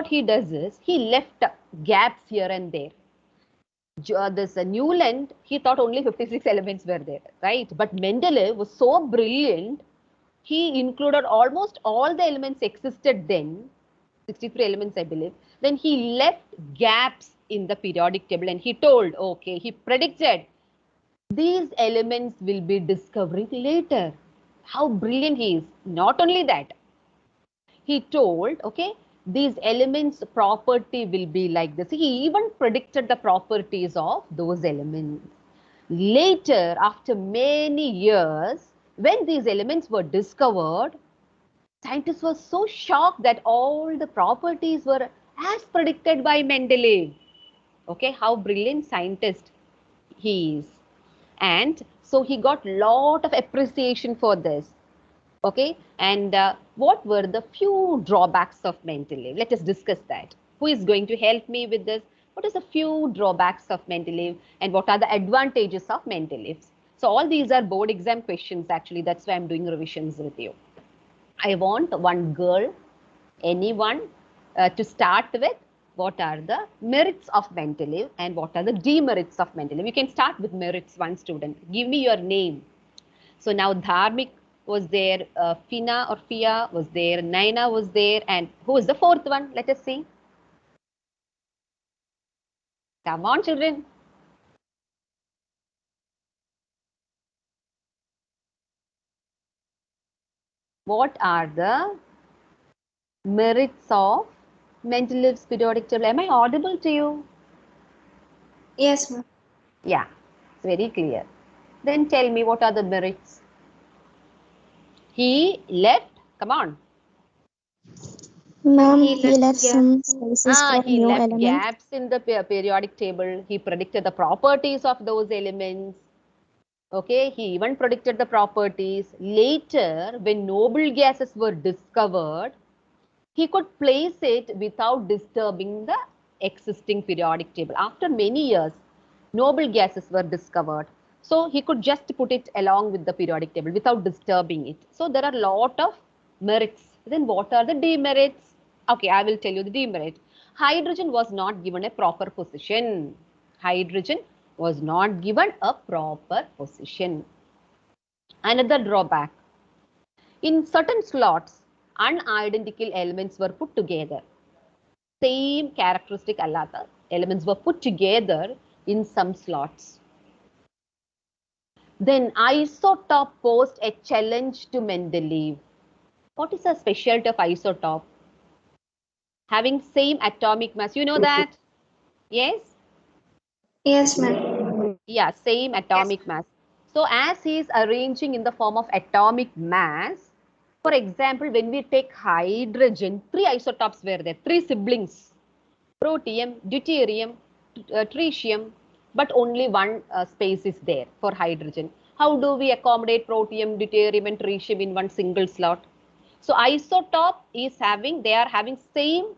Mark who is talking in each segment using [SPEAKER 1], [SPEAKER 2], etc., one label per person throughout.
[SPEAKER 1] he does is he left gaps here and there. This Newland, he thought only 56 elements were there, right? But Mendeleev was so brilliant, he included almost all the elements existed then, 63 elements, I believe. Then he left gaps in the periodic table and he told, okay, he predicted these elements will be discovered later. How brilliant he is. Not only that, he told, okay, these elements property will be like this. He even predicted the properties of those elements. Later, after many years, when these elements were discovered, scientists were so shocked that all the properties were as predicted by Mendeleev. Okay, how brilliant scientist he is. And so he got lot of appreciation for this. Okay, and what were the few drawbacks of Mendeleev? Let us discuss that. Who is going to help me with this? What is the few drawbacks of Mendeleev and what are the advantages of Mendeleev? So all these are board exam questions actually. That's why I'm doing revisions with you. I want one girl, anyone, to start with what are the merits of Mendeleev and what are the demerits of Mendeleev. You can start with merits, one student. Give me your name. So now Dharmik was there, Fina or Fia was there, Naina was there, and who is the fourth one? Let us see. Come on, children. What are the merits of Mendeleev's periodic table? Am I audible to you?
[SPEAKER 2] Yes, ma'am.
[SPEAKER 1] Yeah, it's very clear. Then tell me what are the merits. He left, come on.
[SPEAKER 2] Ma'am, he left some spaces for
[SPEAKER 1] He
[SPEAKER 2] new
[SPEAKER 1] left
[SPEAKER 2] elements.
[SPEAKER 1] gaps in the periodic table. He predicted the properties of those elements. Okay, he even predicted the properties. Later, when noble gases were discovered, he could place it without disturbing the existing periodic table. After many years, noble gases were discovered. So he could just put it along with the periodic table without disturbing it. So there are a lot of merits. Then what are the demerits? Okay, I will tell you the demerit. Hydrogen was not given a proper position. Hydrogen was not given a proper position. Another drawback. In certain slots, unidentical elements were put together. Same characteristic allata elements were put together in some slots. Then isotope posed a challenge to Mendeleev. What is the specialty of isotope? Having same atomic mass. You know that? Yes?
[SPEAKER 2] Yes, ma'am.
[SPEAKER 1] Yeah, same atomic mass. So as he is arranging in the form of atomic mass, for example, when we take hydrogen, three isotopes were there, three siblings, protium, deuterium, tritium, but only one space is there for hydrogen. How do we accommodate protium, deuterium and tritium in one single slot? So isotope is having, they are having same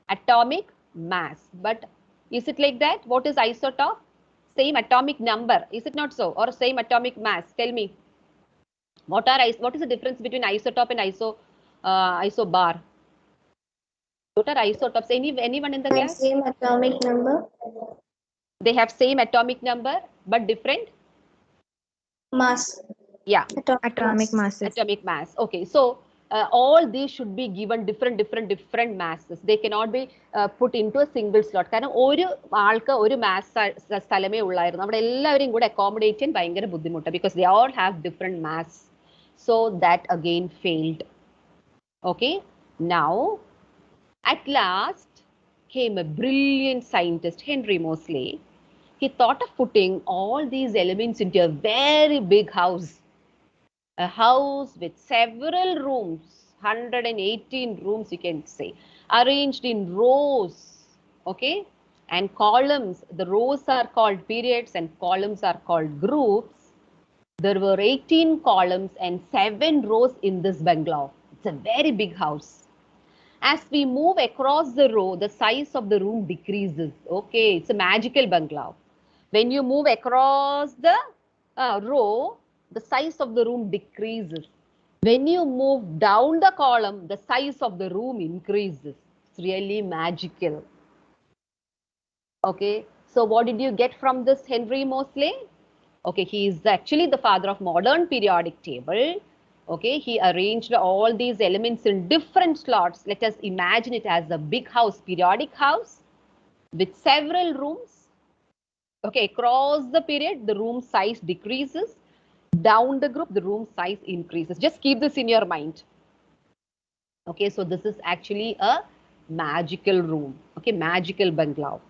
[SPEAKER 1] atomic mass, but is it like that? What is isotope? Same atomic number, is it not so? Or same atomic mass? Tell me. What is the difference between isotope and isobar? What are isotopes? Anyone in the class?
[SPEAKER 2] Same atomic number.
[SPEAKER 1] They have same atomic number but different
[SPEAKER 2] Mass.
[SPEAKER 1] yeah
[SPEAKER 2] Atomic mass.
[SPEAKER 1] atomic mass. Okay, so all these should be given different masses. They cannot be put into a single slot. കാരണം ഒരു ആൾക്ക് ഒരു mass സ്ഥലമേ ഉള്ളായിരുന്നു. അവിടെ എല്ലാവരെയും കൂടെ accommodate ചെയ്യാൻ ഭയങ്കര ബുദ്ധിമുട്ടാണ് because they all have different mass. So that again failed. Okay, now at last came a brilliant scientist, Henry Mosley. He thought of putting all these elements into a very big house. A house with several rooms, 118 rooms you can say, arranged in rows, okay, and columns. The rows are called periods and columns are called groups. There were 18 columns and 7 rows in this bungalow. It's a very big house. As we move across the row, the size of the room decreases. Okay, it's a magical bungalow. When you move across the row, the size of the room decreases. When you move down the column, the size of the room increases. It's really magical. Okay, so what did you get from this Henry Mosley? Okay, he is actually the father of modern periodic table. Okay, he arranged all these elements in different slots. Let us imagine it as a big house, periodic house with several rooms. Okay, across the period, the room size decreases. Down the group, the room size increases. Just keep this in your mind. Okay, so this is actually a magical room. Okay, magical bungalow.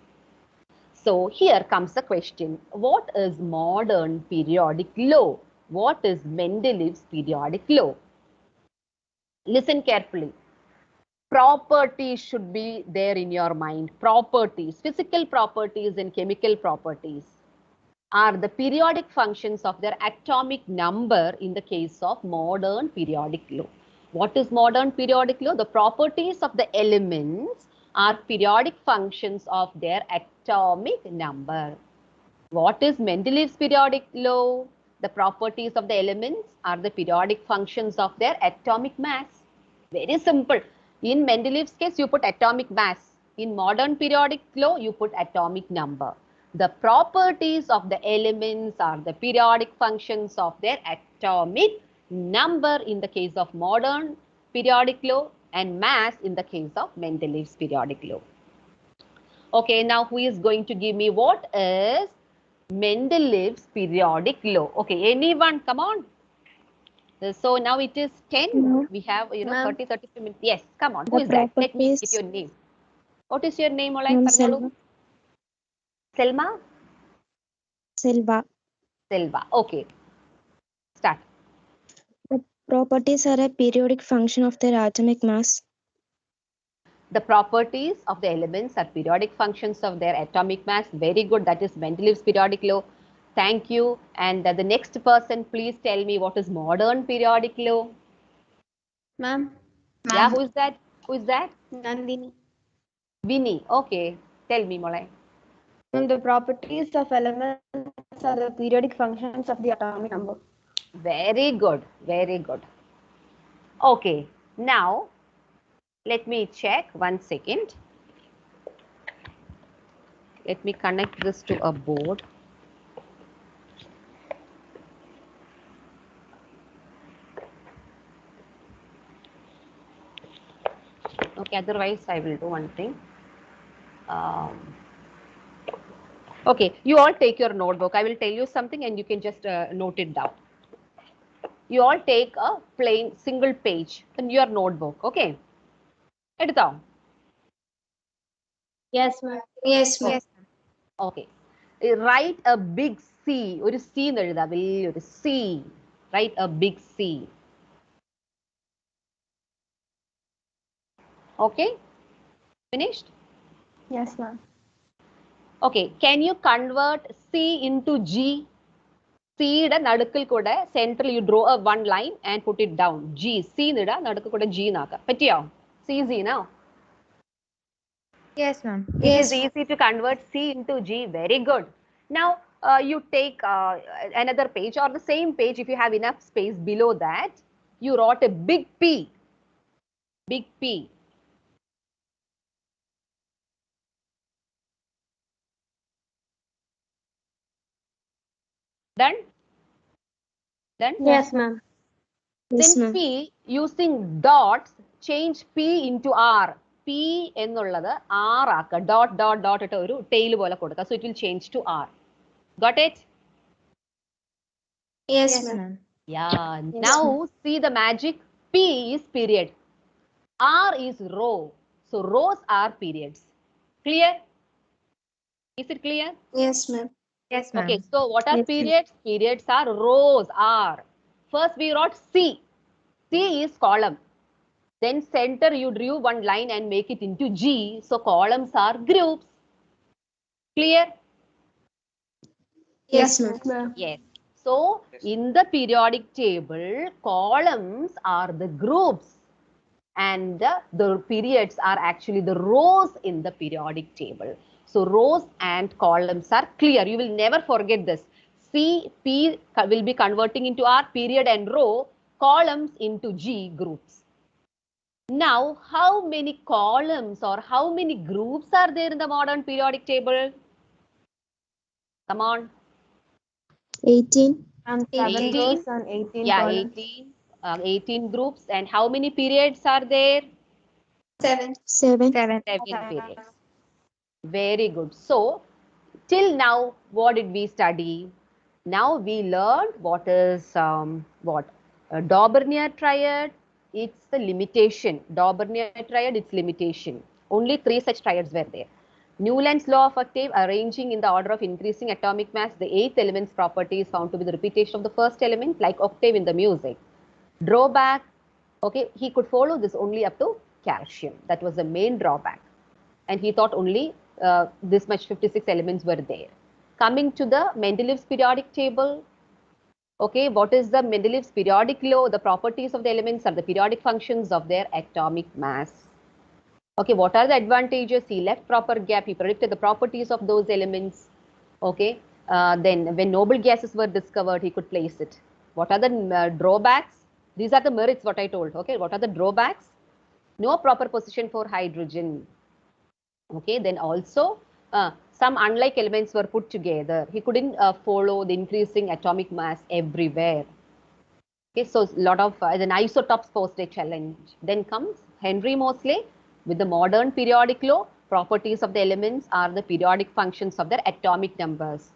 [SPEAKER 1] So here comes the question. What is modern periodic law? What is Mendeleev's periodic law? Listen carefully. Properties should be there in your mind. Properties, physical properties and chemical properties are the periodic functions of their atomic number in the case of modern periodic law. What is modern periodic law? The properties of the elements are periodic functions of their atomic number. What is Mendeleev's periodic law? The properties of the elements are the periodic functions of their atomic mass. Very simple. In Mendeleev's case, you put atomic mass. In modern periodic law, you put atomic number. The properties of the elements are the periodic functions of their atomic number in the case of modern periodic law and mass in the case of Mendeleev's periodic law. Okay, now who is going to give me what is Mendeleev's periodic law? Okay, anyone, come on. So now it is 10.
[SPEAKER 2] No.
[SPEAKER 1] We have, 30, 35 minutes. Yes, come on. Who
[SPEAKER 2] The
[SPEAKER 1] is that? Let me get
[SPEAKER 2] properties.
[SPEAKER 1] your name. What is your name, Olay?
[SPEAKER 2] Ma'am,
[SPEAKER 1] Parnolu? Selma?
[SPEAKER 2] Selva.
[SPEAKER 1] Selva. Okay. Start.
[SPEAKER 2] The properties are a periodic function of their atomic mass.
[SPEAKER 1] The properties of the elements are periodic functions of their atomic mass. Very good. That is Mendeleev's periodic law. Thank you. And the next person, please tell me what is modern periodic law.
[SPEAKER 3] Ma'am.
[SPEAKER 1] Yeah, who is that? Who is that?
[SPEAKER 3] Nandini.
[SPEAKER 1] Vinny. Okay. Tell me, Molay.
[SPEAKER 3] Ma'am, the properties of elements are the periodic functions of the atomic number.
[SPEAKER 1] Very good. Very good. Okay. Now, let me check 1 second. Let me connect this to a board. Okay, otherwise I will do one thing. Okay, you all take your notebook. I will tell you something and you can just note it down. You all take a plain single page in your notebook. Okay. Edutho.
[SPEAKER 3] Yes, ma'am.
[SPEAKER 2] Yes, ma'am.
[SPEAKER 1] Okay. Write a big C. ഒരു C എന്ന് എഴുതാ വലിയൊരു C. Write a big C. Okay. Finished?
[SPEAKER 3] Yes, ma'am.
[SPEAKER 1] Okay. Can you convert C into G? C യുടെ നടുക്കിൽ കൂടെ central U draw a one line and put it down. G. C നിട നടുക്കിൽ കൂടെ G നാക്കാം. പറ്റിയോ? C is now.
[SPEAKER 3] Yes, ma'am.
[SPEAKER 1] It is easy to convert C into G. Very good. Now, you take another page or the same page if you have enough space below that. You wrote a big P. Big P. Done? Done?
[SPEAKER 3] Yes, ma'am.
[SPEAKER 2] Yes,
[SPEAKER 1] Then
[SPEAKER 2] ma'am.
[SPEAKER 1] P, using dots, change P into R. P എന്നുള്ളത് R ആക്കുക. Dot, dot, dot ഇട്ട് ഒരു tail പോലെ കൊടുക്കുക. So it will change to R. Got it?
[SPEAKER 2] Yes,
[SPEAKER 3] Yes,
[SPEAKER 2] ma'am.
[SPEAKER 3] ma'am.
[SPEAKER 1] Yeah.
[SPEAKER 2] Yes,
[SPEAKER 1] Now
[SPEAKER 2] ma'am.
[SPEAKER 1] see the magic. P is period. R is row. So rows are periods. Clear? Is it clear?
[SPEAKER 2] Yes, ma'am.
[SPEAKER 3] Yes, ma'am.
[SPEAKER 1] Okay. So what are
[SPEAKER 2] Yes, ma'am.
[SPEAKER 1] periods? Periods are rows. R. First we wrote C. C is column. Then center you drew one line and make it into G. So columns are groups. Clear?
[SPEAKER 2] Yes, ma'am.
[SPEAKER 3] ma'am.
[SPEAKER 1] Yes. So in the periodic table, columns are the groups and the periods are actually the rows in the periodic table. So rows and columns are clear. You will never forget this. C, P will be converting into R, period and row, columns into G, groups. Now, how many columns or how many groups are there in the modern periodic table? Come on.
[SPEAKER 2] 18.
[SPEAKER 3] 7
[SPEAKER 1] 18.
[SPEAKER 3] rows and 18
[SPEAKER 1] Yeah,
[SPEAKER 3] columns.
[SPEAKER 1] 18. 18 groups. And how many periods are there?
[SPEAKER 2] 7.
[SPEAKER 1] 7 periods. Very good. So, till now, what did we study? Now we learned what is what a Daubernier triad. It's the limitation. Daubernier triad, its limitation. Only 3 such triads were there. Newland's law of octave, arranging in the order of increasing atomic mass, the 8th element's property is found to be the repetition of the first element, like octave in the music. Drawback, okay, he could follow this only up to calcium. That was the main drawback. And he thought only this much 56 elements were there. Coming to the Mendeleev's periodic table, okay, what is the Mendeleev's periodic law? The properties of the elements are the periodic functions of their atomic mass. Okay, what are the advantages? He left proper gap. He predicted the properties of those elements. Okay, then when noble gases were discovered, he could place it. What are the drawbacks? These are the merits, what I told. Okay, what are the drawbacks? No proper position for hydrogen. Okay, then also some unlike elements were put together. He couldn't follow the increasing atomic mass everywhere. Okay, so a lot of an isotopes posed a challenge. Then comes Henry Mosley with the modern periodic law. Properties of the elements are the periodic functions of their atomic numbers.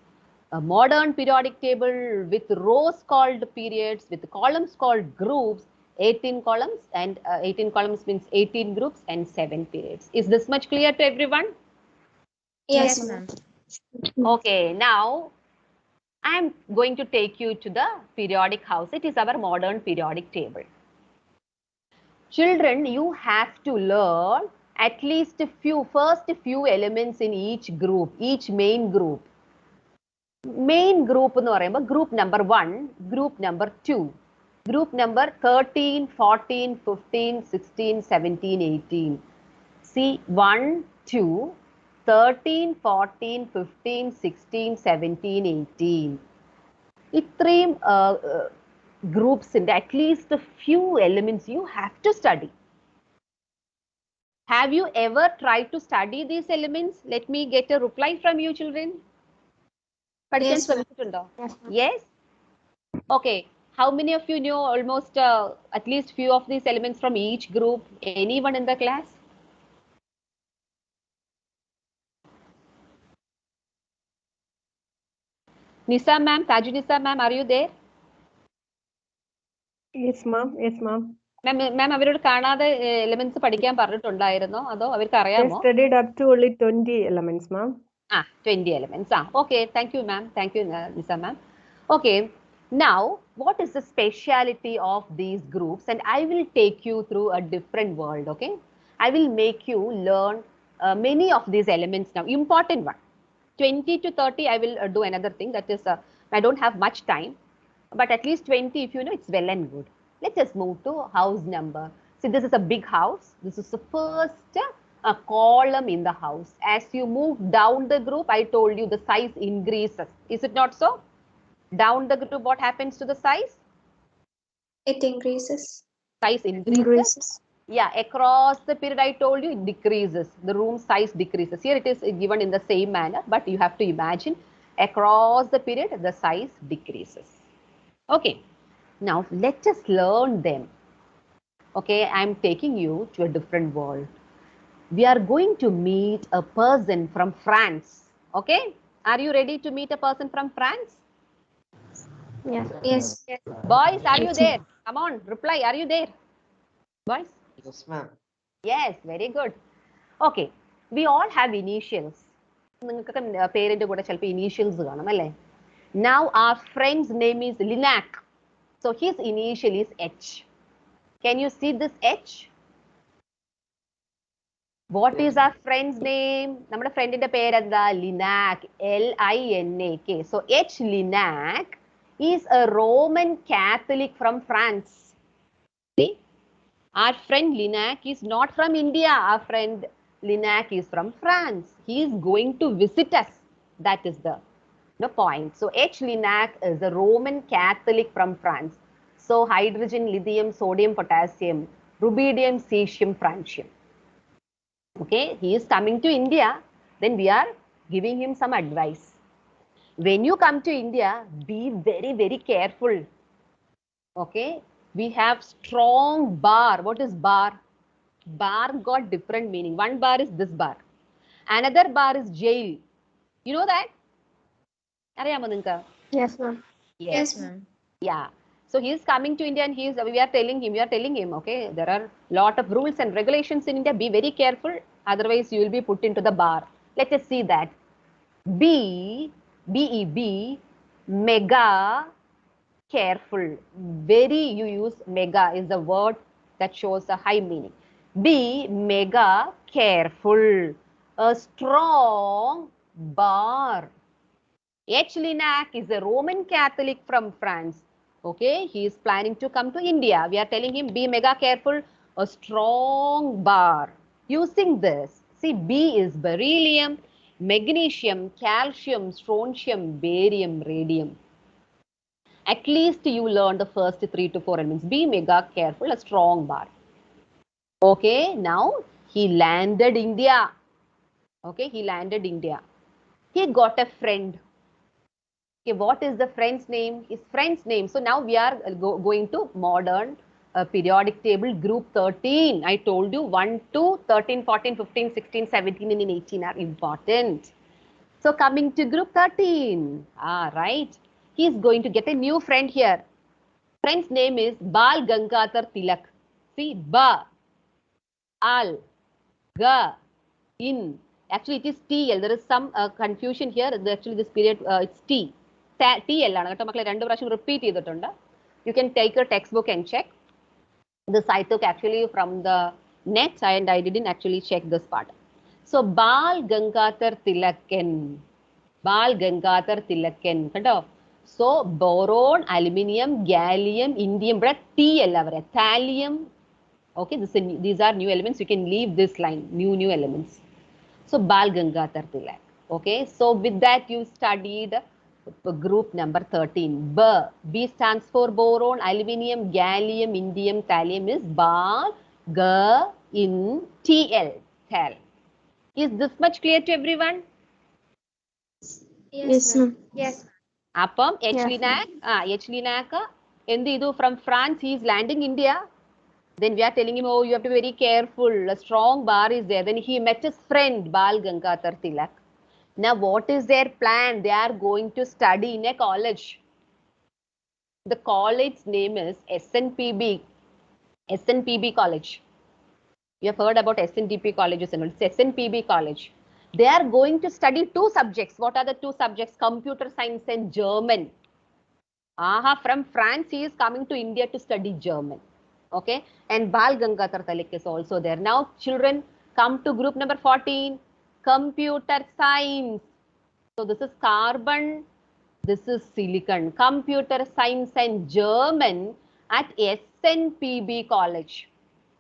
[SPEAKER 1] A modern periodic table with rows called periods, with columns called groups, 18 columns, and 18 columns means 18 groups and 7 periods. Is this much clear to everyone?
[SPEAKER 2] Yes, ma'am.
[SPEAKER 1] Okay, now I am going to take you to the periodic house. It is our modern periodic table. Children, you have to learn at least first few elements in each group, each main group. Main group എന്ന് പറയുമ്പോൾ group number 1, group number 2, group number 13, 14, 15, 16, 17, 18. See, 1, 2, 13, 14, 15, 16, 17, 18. ഇത്രയും groups in at least a few elements you have to study. Have you ever tried to study these elements? Let me get a reply from you, children. പഠിക്കാൻ ശ്രമിച്ചിട്ടുണ്ടോ? Yes. Okay. How many of you know almost at least few of these elements from each group? Anyone in the class? Nisa ma'am, Taju Nisa ma'am, are you there?
[SPEAKER 3] Yes, ma'am. Yes, ma'am.
[SPEAKER 1] Ma'am, അവരോട് കാണാതെ elements പഠിക്കാൻ പറഞ്ഞിട്ടുണ്ടായിരുന്നോ അതോ അവർക്ക്
[SPEAKER 3] They
[SPEAKER 1] അറിയാമോ?
[SPEAKER 3] studied up to only 20 elements, ma'am.
[SPEAKER 1] 20 elements. Okay, thank you, ma'am. Thank you, Nisa ma'am. Okay, now what is the speciality of these groups? And I will take you through a different world, okay? I will make you learn many of these elements now. Important one. 20 to 30, I will do another thing. That is, I don't have much time. But at least 20, if you know, it's well and good. Let's just move to house number. See, this is a big house. This is the first column in the house. As you move down the group, I told you the size increases. Is it not so? Down the group, what happens to the size?
[SPEAKER 2] It increases.
[SPEAKER 1] Size increases. Yeah, across the period, I told you, it decreases. The room size decreases. Here it is given in the same manner, but you have to imagine across the period, the size decreases. Okay, now let us learn them. Okay, I'm taking you to a different world. We are going to meet a person from France. Okay, are you ready to meet a person from France?
[SPEAKER 2] Yes.
[SPEAKER 1] Boys, are you there? Come on, reply. Are you there? Boys?
[SPEAKER 4] Yes, ma'am.
[SPEAKER 1] Yes, very good. Okay, we all have initials. നിങ്ങൾക്കൊക്കെ പേരിന്റെ കൂടെ ചിലപ്പോൾ initials കാണും അല്ലേ? Now our friend's name is Linac. So his initial is H. Can you see this H? What is our friend's name? നമ്മുടെ ഫ്രണ്ടിന്റെ പേരെന്താ? Linac. Linac. So H. Linac is a Roman Catholic from France. See? Our friend Linac is not from India. Our friend Linac is from France. He is going to visit us. That is the point. So H. Linac is a Roman Catholic from France. So hydrogen, lithium, sodium, potassium, rubidium, cesium, francium. Okay, he is coming to India, then we are giving him some advice. When you come to India, be very, very careful. Okay, we have strong bar. What is bar? Bar got different meaning. One bar is this bar. Another bar is jail. You know that? അറിയാമോ നിങ്ങൾക്ക്?
[SPEAKER 3] Yes, ma'am.
[SPEAKER 1] Yes, ma'am. Yeah. So he is coming to India and we are telling him, okay, there are lot of rules and regulations in India. Be very careful. Otherwise, you will be put into the bar. Let us see that. B-E-B, mega, careful. Very, you use mega is the word that shows a high meaning. Be mega careful. A strong bar. H. Linac is a Roman Catholic from France. Okay, he is planning to come to India. We are telling him be mega careful, a strong bar. Using this, see, B is beryllium, magnesium, calcium, strontium, barium, radium. At least you learn the first 3 to 4 elements. Be mega careful, a strong bar. Okay, now he landed India. Okay, he landed India. He got a friend. Okay, what is the friend's name? His friend's name. So now we are going to modern periodic table group 13. I told you 1 to 13, 14, 15, 16, 17 and 18 are important. So coming to group 13. Right. He is going to get a new friend here. Friend's name is Bal Gangadhar Tilak. See, Ba, Al, Ga, In. Actually, it is TL. There is some confusion here. Actually, this period, it's T. TL ആണ് കേട്ടോ മക്കളെ, 2 പ്രാവശ്യം repeat ചെയ്തിട്ടുണ്ട്. You can take your textbook and check. This I took actually from the net and I didn't actually check this part. So Bal Gangadhar Tilakan. Bal Gangadhar Tilakan. കേട്ടോ. So boron, aluminium, gallium, indium, but TL avare. Thallium. Okay, these are new elements. You can leave this line. New elements. So Bal Gangadhar Tilak. Okay, so with that you studied group number 13. B stands for boron, aluminium, gallium, indium, thallium is Bal, Ga, In, TL. Thal. Is this much clear to everyone?
[SPEAKER 2] Yes, ma'am.
[SPEAKER 3] Yes.
[SPEAKER 1] Appam, H.
[SPEAKER 3] Yes,
[SPEAKER 1] Linac, H. Linac, from France, he is landing India. Then we are telling him, oh, you have to be very careful. A strong bar is there. Then he met his friend, Bal Gangadhar Tilak. Now, what is their plan? They are going to study in a college. The college name is SNPB. SNPB College. You have heard about SNDP colleges and it's SNPB College. They are going to study 2 subjects. What are the 2 subjects? Computer science and German. From France, he is coming to India to study German. Okay, and Bal Gangadhar Tilak is also there. Now, children, come to group number 14, computer science. So this is carbon, this is silicon. Computer science and German at SNPB College.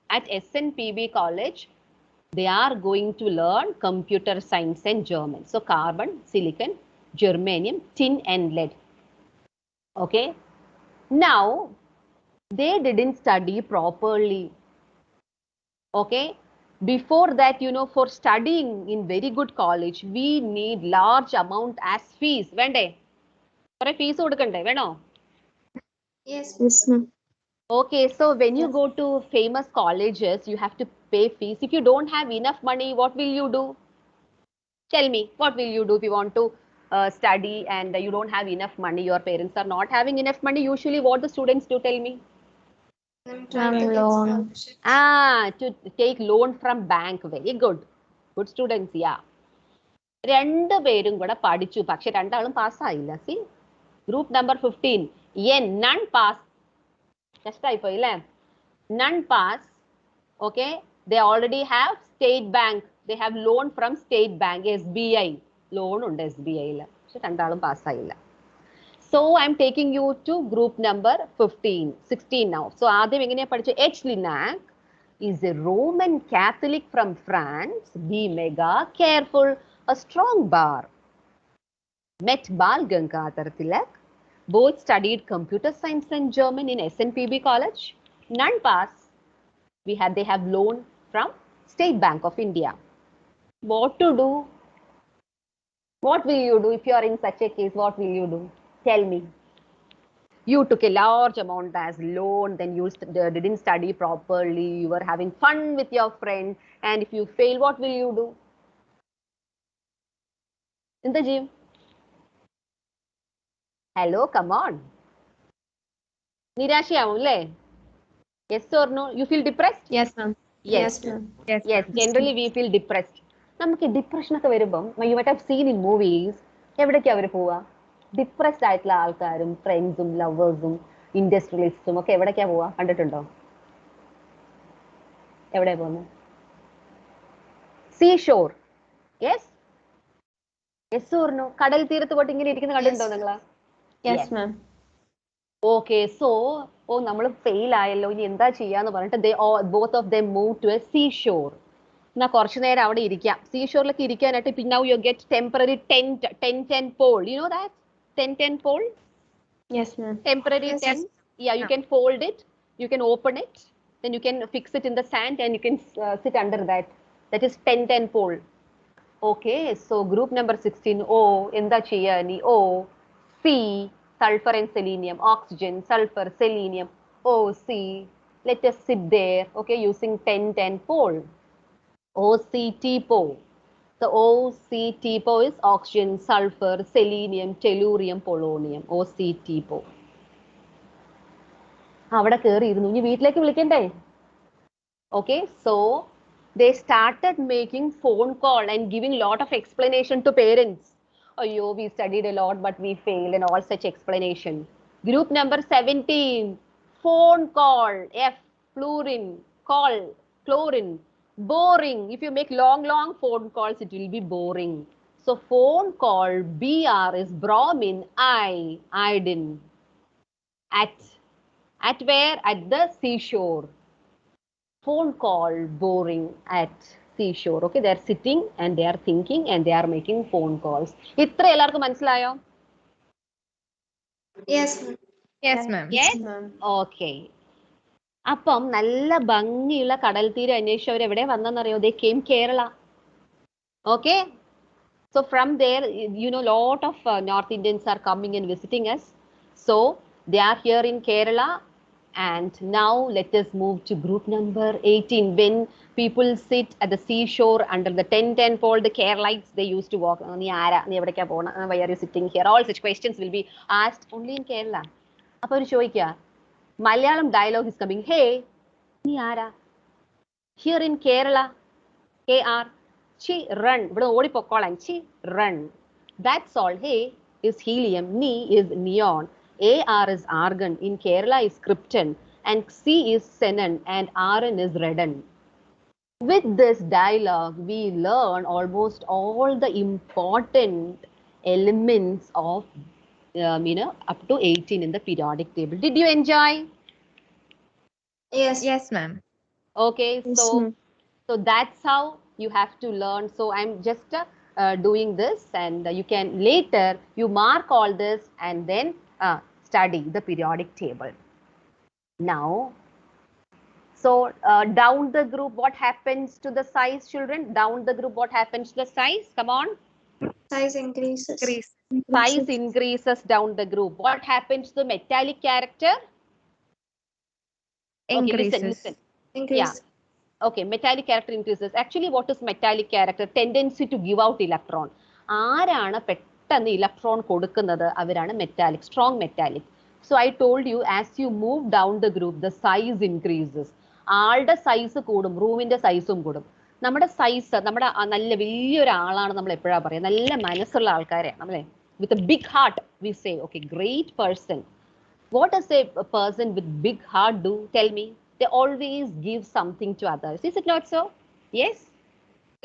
[SPEAKER 1] At SNPB College, they are going to learn computer science and German. So carbon, silicon, germanium, tin and lead. Okay, now they didn't study properly. Okay, before that, for studying in very good college, we need large amount as fees. Vende? For a fees kodukande, veno?
[SPEAKER 2] Yes, ma'am.
[SPEAKER 1] Okay, so when you go to famous colleges, you have to pay fees. If you don't have enough money, what will you do? Tell me, what will you do if you want to study and you don't have enough money? Your parents are not having enough money. Usually, what the students do, tell me?
[SPEAKER 3] Loan.
[SPEAKER 1] To take loan from bank. Very good. Good students, yeah. 2 പേരും കൂടെ പഠിച്ചു, പക്ഷെ 2 ആളും പാസ്സായില്ല. See, group number 15, none pass. കഷ്ടായിപ്പോയി അല്ലേ? None pass. Okay, they already have state bank. They have loan from state bank, SBI. Loan ഉണ്ട് SBI-ൽ. പക്ഷെ 2 ആളും പാസ്സായില്ല. So I am taking you to group number 15, 16 now. So ആദ്യം എങ്ങനെയാ പഠിച്ചു? H. Linac is a Roman Catholic from France. Be mega careful, a strong bar. Met Bal Gangadhar Tilak. Both studied computer science and German in SNPB College. None pass. They have loan from State Bank of India. What to do? What will you do if you are in such a case? What will you do? Tell me. You took a large amount as loan, then you didn't study properly, you were having fun with your friend, and if you fail, what will you do? In the gym. Hello, come on. Nirashiyavum, le? Yes or no? You feel depressed?
[SPEAKER 3] Yes, ma'am.
[SPEAKER 1] Yes.
[SPEAKER 3] ma'am.
[SPEAKER 1] Yes, generally we feel depressed. നമുക്ക് depression ഒക്കെ വരുമ്പം you might have seen in movies എവിടേക്കാണ് അവർ പോവുക? Depressed ആയിട്ടുള്ള ആൾക്കാരും ഫ്രണ്ട്സും ലവേഴ്സും ഇൻഡസ്ട്രിയലിസ്റ്റും ഒക്കെ എവിടേക്കാണ് പോവുക? കണ്ടിട്ടുണ്ടോ? എവിടെയാ പോകുന്നത്? Sea shore. Yes yes or no? കടൽ തീരത്ത് പോയിട്ട് ഇങ്ങനെ ഇരിക്കുന്ന കണ്ടിട്ടുണ്ടോ നിങ്ങൾ?
[SPEAKER 3] Yes, ma'am.
[SPEAKER 1] ഓക്കെ, സോ നമ്മൾ ഫെയിൽ ആയല്ലോ, ഇനി എന്താ ചെയ്യാന്ന് പറഞ്ഞിട്ട് both of them move to a sea shore. എന്നാ കുറച്ചു നേരം അവിടെ ഇരിക്കാം. സീ ഷോറിലൊക്കെ ഇരിക്കാനായിട്ട് പിന്നെ now you get temporary tent and pole. You know that? Tent and pole?
[SPEAKER 3] Yes, ma'am.
[SPEAKER 1] Temporary tent. Yeah, you can fold it, you can open it, then you can fix it in the sand and you can sit under that. That is tent and pole. Okay, so group number 16. എന്താ ചെയ്യാ നീ? C, sulfur and selenium, oxygen, sulfur, selenium, C. Let us sit there, okay, using tent and pole. OCTPO. The OCTPO is oxygen, sulfur, selenium, tellurium, polonium. OCTPO. അവിടെ കയറിയിരുന്നു. ഇനി വീട്ടിലേക്ക് വിളിക്കണ്ടേ? Okay, so they started making phone call and giving lot of explanation to parents. Oh, we studied a lot, but we failed and all such explanation. Group number 17, phone call, F, fluorine, call, chlorine, boring. If you make long phone calls, it will be boring. So phone call, BR is bromine, iodine. At where? At the seashore. Phone call, boring at seashore. Okay, they are sitting and they are thinking and they are making phone calls. ഇത്ര എല്ലാവർക്കും മനസ്സിലായോ?
[SPEAKER 4] Yes, ma'am.
[SPEAKER 1] Yes, okay. അപ്പം നല്ല ഭംഗിയുള്ള കടൽ തീരം അന്വേഷിച്ചവർ എവിടെ വന്നെന്നറിയോ? They came Kerala. Okay, so from there, you know, lot of North Indians are coming and visiting us. So they are here in Kerala. And now let us move to group number 18. When people sit at the seashore under the tent and pole, the Keralites, they used to walk. Why are you sitting here? All such questions will be asked only in Kerala. Appo oru choikka, Malayalam dialogue is coming. Hey, ni aara? Here in Kerala, KR, chi, run. Ivide odi pokkolan, chi, run. That's all. Hey is helium, ni is neon. AR is argon, in Kerala is krypton, and C is xenon, and RN is radon. With this dialogue, we learn almost all the important elements of, up to 18 in the periodic table. Did you enjoy?
[SPEAKER 4] Yes, ma'am.
[SPEAKER 1] Okay,
[SPEAKER 2] Yes,
[SPEAKER 1] so
[SPEAKER 2] ma'am.
[SPEAKER 1] so that's how you have to learn. So I'm just doing this, and you can later you mark all this and then study the periodic table. Now, so down the group, what happens to the size, children? Down the group, what happens to the size? Come on.
[SPEAKER 4] Size increases.
[SPEAKER 1] Size increases down the group. What happens to the metallic character?
[SPEAKER 4] Increases.
[SPEAKER 1] Okay, listen.
[SPEAKER 4] Increase.
[SPEAKER 1] Yeah. Okay, metallic character increases. Actually, what is metallic character? Tendency to give out electron. ആരാണ് പെട്ടെന്ന് electron കൊടുക്കുന്നത്? അവരാണ് metallic, strong metallic. So I told you, as you move down the group, the size increases. ആളുടെ size കൂടും, റൂമിന്റെ സൈസും കൂടും. നമ്മുടെ സൈസ്, നമ്മുടെ നല്ല വലിയൊരാളാണ് നമ്മൾ എപ്പോഴാണ് പറയുക? നല്ല മനസ്സുള്ള ആൾക്കാരെയാണ് നമ്മളെ. With a big heart we say, okay, great person. What does a person with big heart do? Tell me. They always give something to others. Is it not so? Yes?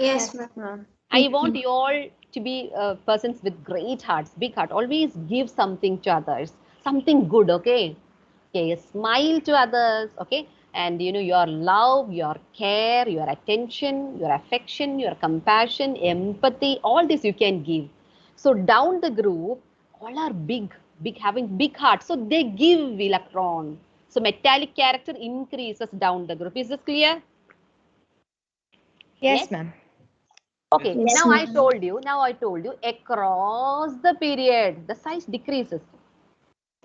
[SPEAKER 4] Yes,
[SPEAKER 3] ma'am.
[SPEAKER 1] I want you all to be persons with great hearts, big heart. Always give something to others. Something good, okay? Okay, smile to others, okay? And you know, your love, your care, your attention, your affection, your compassion, empathy, all this you can give. So down the group, all are big, having big hearts. So they give electron. So metallic character increases down the group. Is this clear?
[SPEAKER 4] Yes, ma'am.
[SPEAKER 1] Okay,
[SPEAKER 2] Yes,
[SPEAKER 1] now I
[SPEAKER 2] ma'am.
[SPEAKER 1] told you across the period, the size decreases.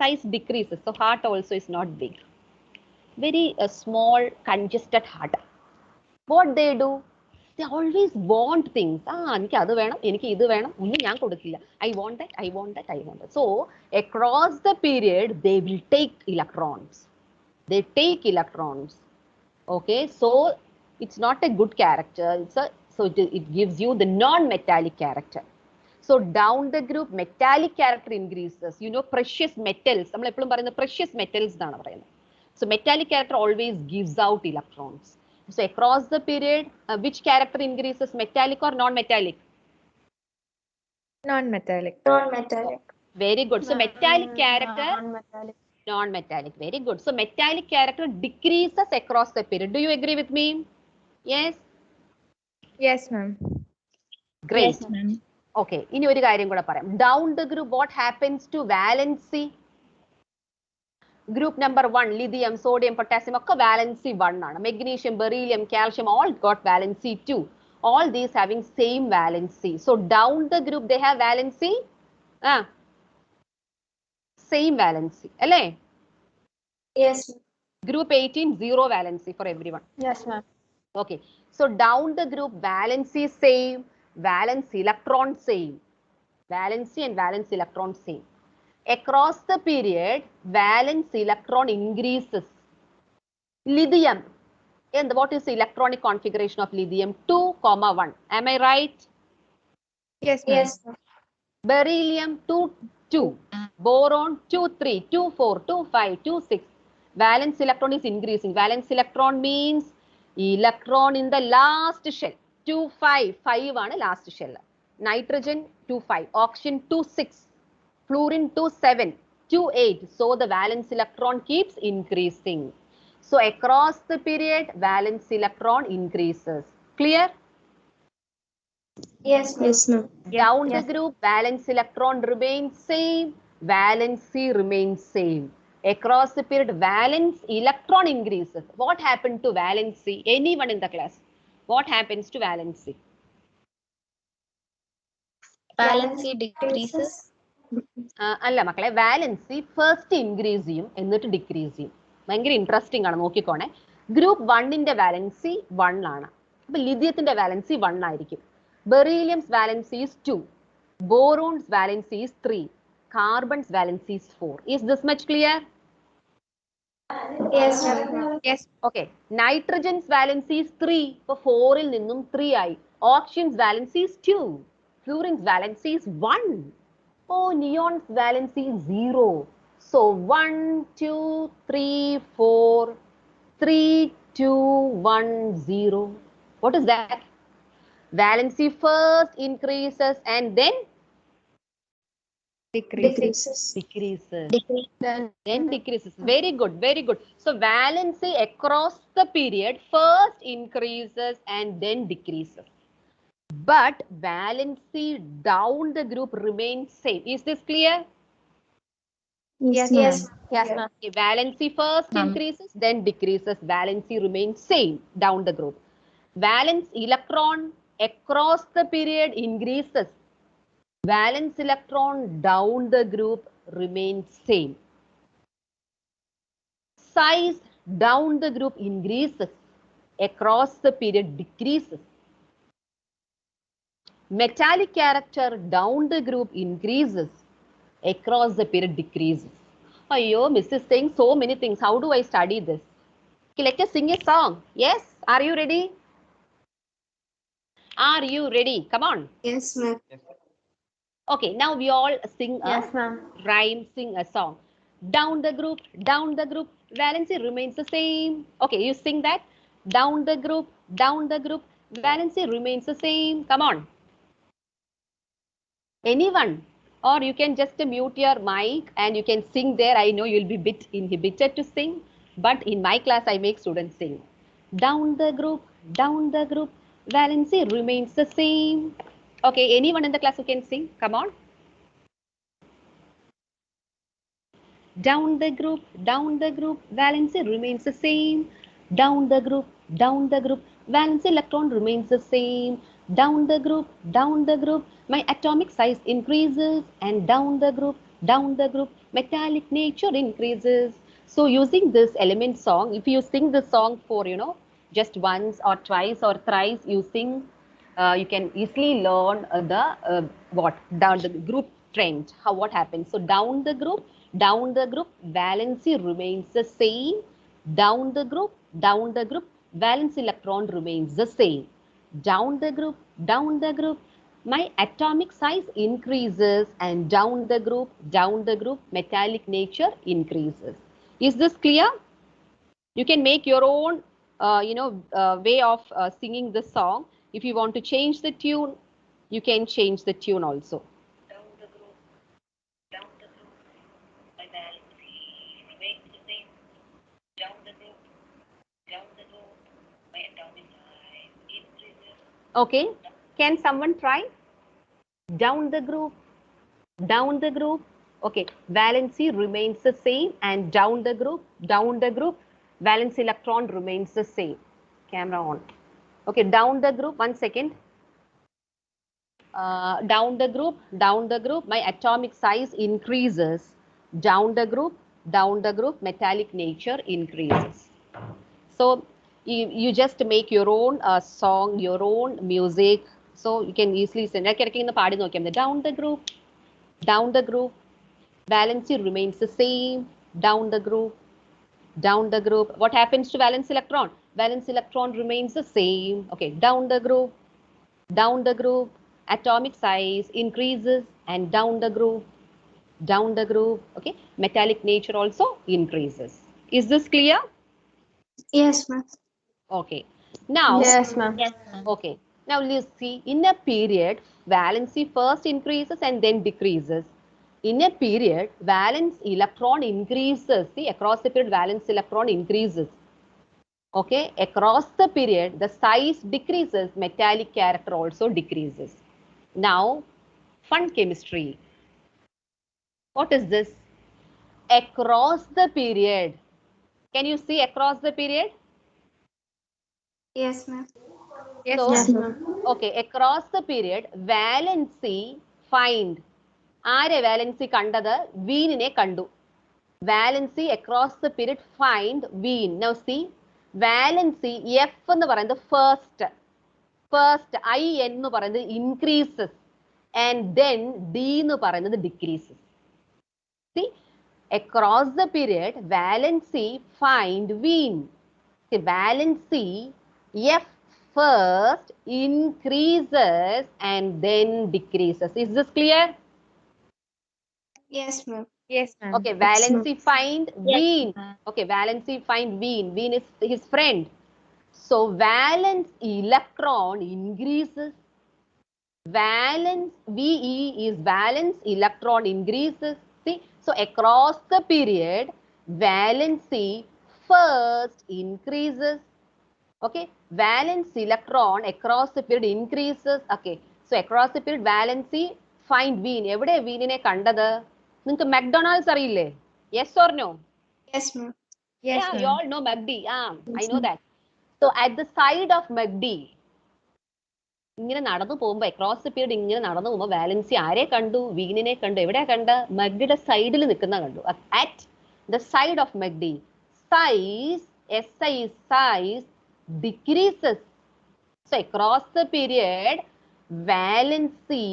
[SPEAKER 1] Size decreases. So heart also is not big. Very small, congested heart. What they do? They always want things. എനിക്ക് അത് വേണം, എനിക്ക് ഇത് വേണം, ഒന്നും ഞാൻ കൊടുക്കില്ല. I want that, I want that, I want that. So across the period, they will take electrons. They take electrons. Okay, so it's not a good character. It gives you the non-metallic character. So down the group, metallic character increases. You know, precious metals. നമ്മൾ എപ്പോഴും പറയുന്നത് precious metals എന്നാണ് പറയുന്നത്. So metallic character always gives out electrons. So across the period, which character increases, metallic or non-metallic?
[SPEAKER 4] Non-metallic.
[SPEAKER 3] Non-metallic.
[SPEAKER 1] Very good. So metallic character,
[SPEAKER 3] Non-metallic.
[SPEAKER 1] non-metallic. Very good. So metallic character decreases across the period. Do you agree with me? Yes.
[SPEAKER 4] Yes, ma'am.
[SPEAKER 1] Great.
[SPEAKER 2] Yes, ma'am.
[SPEAKER 1] Okay. ഇനി ഒരു കാര്യം കൂടെ പറയാം. Down the group, what happens to valency? Group number 1, lithium, sodium, potassium, ഒക്കെ valency 1 ആണ്. Magnesium, beryllium, calcium, all got valency 2. All these having same valency. So down the group, they have valency. Same valency. അല്ലേ?
[SPEAKER 4] Yes.
[SPEAKER 1] Group 18, 0 valency for everyone.
[SPEAKER 3] Yes, ma'am.
[SPEAKER 1] Okay. So down the group, valency same, valence electron same. Valency and valence electron same. Across the period, valence electron increases. Lithium. And what is the electronic configuration of lithium? 2, 1. Am I right?
[SPEAKER 4] Yes, ma'am.
[SPEAKER 3] Yes.
[SPEAKER 1] Beryllium 2, 2. Boron 2, 3, 2, 4, 2, 5, 2, 6. Valence electron is increasing. Valence electron means electron in the last shell. 2, 5. 5 ആണ് last shell. Nitrogen 2, 5. Oxygen 2, 6. Fluorine 2, 7. 2, 8. So the valence electron keeps increasing. So across the period, valence electron increases. Clear?
[SPEAKER 3] Yes,
[SPEAKER 2] Yes, ma'am.
[SPEAKER 1] Down the group, valence electron remains same, valency remains same. Across the period, valence electron increases. What happened to valency? Anyone in the class? What happens to valency?
[SPEAKER 3] Valency decreases.
[SPEAKER 1] അല്ല മക്കളെ, valency first increase ചെയ്യും എന്നിട്ട് decrease ചെയ്യും. ഭയങ്കര interesting ആണ്, നോക്കിക്കോണേ. Group 1ന്റെ valency 1 ആണ്. അപ്പൊ ലിഥിയത്തിന്റെ valency 1 ആയിരിക്കും. Beryllium's valency is 2, boron's valency is 3, carbon's valency is 4. Is this much clear?
[SPEAKER 3] Yes, ma'am.
[SPEAKER 4] Yes.
[SPEAKER 1] Okay. Nitrogen's valency is 3. ഇപ്പൊ 4ൽ നിന്നും 3 ആയി. Oxygen's valency is 2, fluorine's valency is 1. Oh, neon's valency is 0. So 1, 2, 3, 4, 3, 2, 1, 0. What is that? Valency first increases and then
[SPEAKER 4] Decreases.
[SPEAKER 1] decreases. Then decreases. Very good, very good. So valency across the period first increases and then decreases. But valency down the group remains same. Is this clear?
[SPEAKER 2] Yes,
[SPEAKER 3] Yes.
[SPEAKER 2] ma'am.
[SPEAKER 3] Yes, ma'am.
[SPEAKER 1] Okay, valency first increases, then decreases. Valency remains same down the group. Valence electron across the period increases. Valence electron down the group remains same. Size down the group increases. Across the period decreases. Metallic character down the group increases. Across the period decreases. Ayyo, Miss is saying so many things. How do I study this? Okay, let us sing a song. Yes? Are you ready? Are you ready? Come on.
[SPEAKER 4] Yes, ma'am.
[SPEAKER 1] Okay, now we all sing a
[SPEAKER 3] Yes, ma'am.
[SPEAKER 1] rhyme, sing a song. Down the group, valency remains the same. Okay, you sing that. Down the group, valency remains the same. Come on. Anyone? Or you can just mute your mic and you can sing there. I know you'll be a bit inhibited to sing, but in my class I make students sing. Down the group, valency remains the same. Okay, anyone in the class who can sing? Come on. down the group, valency remains the same. Down the group, valence electron remains the same. Down the group, my atomic size increases, and down the group, metallic nature increases. So using this element song, if you sing the song for, just once or twice or thrice, you sing, you can easily learn the down the group trend, what happens. So down the group, valency remains the same. Down the group, valence electron remains the same. Down the group, my atomic size increases, and down the group, metallic nature increases. Is this clear? You can make your own way of singing the song. If you want to change the tune, you can change the tune also.
[SPEAKER 5] Down the group, my valency remains the same. Down the group, my atomic size increases.
[SPEAKER 1] Okay, can someone try? Down the group, okay, valency remains the same, and down the group, valence electron remains the same. Camera on. Okay, down the group, 1 second. Down the group, my atomic size increases. Down the group, metallic nature increases. So you just make your own song, your own music. So you can easily send. Down the group, valency remains the same. Down the group, what happens to valence electron? Valence electron remains the same. Okay, down the group, atomic size increases, and down the group, okay, metallic nature also increases. Is this clear?
[SPEAKER 4] Yes, ma'am.
[SPEAKER 1] Okay, now
[SPEAKER 3] Yes, ma'am.
[SPEAKER 1] okay, now let's see. In a period, valency first increases and then decreases. In a period, valence electron increases. See, across the period, valence electron increases. Okay, across the period, the size decreases, metallic character also decreases. Now, fun chemistry. What is this? Across the period. Can you see across the period?
[SPEAKER 4] Yes, ma'am.
[SPEAKER 5] Yes,
[SPEAKER 1] So,
[SPEAKER 2] Yes,
[SPEAKER 5] ma'am.
[SPEAKER 2] ma'am.
[SPEAKER 1] okay, across the period, valency find. ആരെ valency കണ്ടത്? വീനിനെ കണ്ടു. Valency across the period find വീൻ. Now see, valency F എന്ന് പറയുന്നത് first, I എന്ന് പറയുന്നത് increases, and then D എന്ന് പറയുന്നത് decreases. See, across the period, valency find വീൻ. See, valency F first increases and then decreases. Is this clear?
[SPEAKER 4] Yes, ma'am.
[SPEAKER 5] Yes, ma'am.
[SPEAKER 1] Okay, valency find Wien. Okay, valency find Wien. Wien is his friend. So valence electron increases. Valence VE is valence electron increases. See, so across the period, valency first increases. Okay, valence electron across the period increases. Okay, so across the period, valency find Wien. എവിടെ വീനിനെ കണ്ടത്? നിങ്ങൾക്ക് McDonald's അറിയില്ലേ? Yes or no?
[SPEAKER 4] Yes, ma'am.
[SPEAKER 5] Yes,
[SPEAKER 1] Yeah, you
[SPEAKER 5] ma'am.
[SPEAKER 1] all know McD. I
[SPEAKER 2] Yes,
[SPEAKER 1] know
[SPEAKER 2] ma'am.
[SPEAKER 1] that. So at the side of McD, ഇങ്ങനെ നടന്നു പോകുമ്പോൾ across the period ഇങ്ങനെ നടന്നു പോകുമ്പോൾ വാലൻസി ആരെ കണ്ടു? വീനിനെ കണ്ടു. എവിടെയാ കണ്ട? മഗ്ഡിയുടെ സൈഡിൽ നിൽക്കുന്ന കണ്ടു. അറ്റ് ദ സൈഡ് ഓഫ് മഗ്ഡി, size size decreases. So across the period, valency